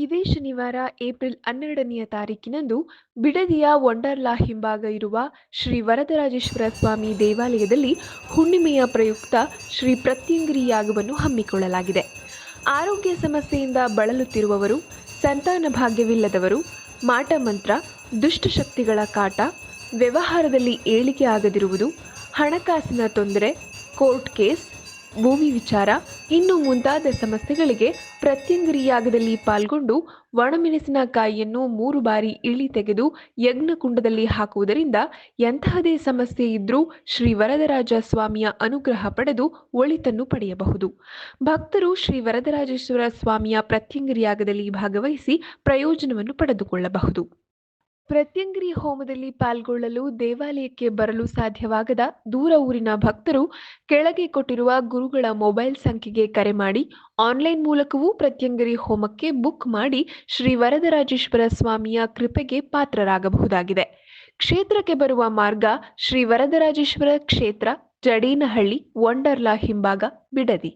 ಇದೇ ಶನಿವಾರ ಏಪ್ರಿಲ್ 12ನೆಯ ತಾರೀಕಿನಂದು ಬಿಡದಿಯ ವಂಡರ್ಲಾ ಹಿಂಭಾಗ ಇರುವ ಶ್ರೀ ವರದರಾಜೇಶ್ವರ ಸ್ವಾಮಿ ದೇವಾಲಯದಲ್ಲಿ ಹುಣ್ಣಿಮೆಯ ಪ್ರಯುಕ್ತ ಶ್ರೀ ಪ್ರತ್ಯಂಗಿರಿ ಯಾಗವನ್ನು ಹಮ್ಮಿಕೊಳ್ಳಲಾಗಿದೆ. ಆರೋಗ್ಯ ಸಮಸ್ಯೆಯಿಂದ ಬಳಲುತ್ತಿರುವವರು, ಸಂತಾನ ಭಾಗ್ಯವಿಲ್ಲದವರು, ಮಾಟಮಂತ್ರ, ದುಷ್ಟಶಕ್ತಿಗಳ ಕಾಟ, ವ್ಯವಹಾರದಲ್ಲಿ ಏಳಿಗೆ ಆಗದಿರುವುದು, ಹಣಕಾಸಿನ ತೊಂದರೆ, ಕೋರ್ಟ್ ಕೇಸ್, ಭೂಮಿ ವಿಚಾರ ಇನ್ನು ಮುಂತಾದ ಸಮಸ್ಯೆಗಳಿಗೆ ಪ್ರತ್ಯಂಗಿರಿ ಯಾಗದಲ್ಲಿ ಪಾಲ್ಗೊಂಡು ಒಣಮೆಣಸಿನಕಾಯಿಯನ್ನು 3 ಬಾರಿ ಇಳಿ ತೆಗೆದು ಯಜ್ಞಕುಂಡದಲ್ಲಿ ಹಾಕುವುದರಿಂದ ಎಂತಹದೇ ಸಮಸ್ಯೆ ಇದ್ರೂ ಶ್ರೀ ವರದರಾಜ ಸ್ವಾಮಿಯ ಅನುಗ್ರಹ ಪಡೆದು ಒಳಿತನ್ನು ಪಡೆಯಬಹುದು. ಭಕ್ತರು ಶ್ರೀ ವರದರಾಜೇಶ್ವರ ಸ್ವಾಮಿಯ ಪ್ರತ್ಯಂಗಿರಿ ಯಾಗದಲ್ಲಿ ಭಾಗವಹಿಸಿ ಪ್ರಯೋಜನವನ್ನು ಪಡೆದುಕೊಳ್ಳಬಹುದು. ಪ್ರತ್ಯಂಗಿರಿ ಹೋಮದಲ್ಲಿ ಪಾಲ್ಗೊಳ್ಳಲು ದೇವಾಲಯಕ್ಕೆ ಬರಲು ಸಾಧ್ಯವಾಗದ ದೂರ ಊರಿನ ಭಕ್ತರು ಕೆಳಗೆ ಕೊಟ್ಟಿರುವ ಗುರುಗಳ ಮೊಬೈಲ್ ಸಂಖ್ಯೆಗೆ ಕರೆ ಮಾಡಿ ಆನ್ಲೈನ್ ಮೂಲಕವೂ ಪ್ರತ್ಯಂಗಿರಿ ಹೋಮಕ್ಕೆ ಬುಕ್ ಮಾಡಿ ಶ್ರೀ ವರದರಾಜೇಶ್ವರ ಸ್ವಾಮಿಯ ಕೃಪೆಗೆ ಪಾತ್ರರಾಗಬಹುದಾಗಿದೆ. ಕ್ಷೇತ್ರಕ್ಕೆ ಬರುವ ಮಾರ್ಗ ಶ್ರೀ ವರದರಾಜೇಶ್ವರ ಕ್ಷೇತ್ರ, ಜಡೇನಹಳ್ಳಿ, ವಂಡರ್ಲಾ ಹಿಂಭಾಗ, ಬಿಡದಿ.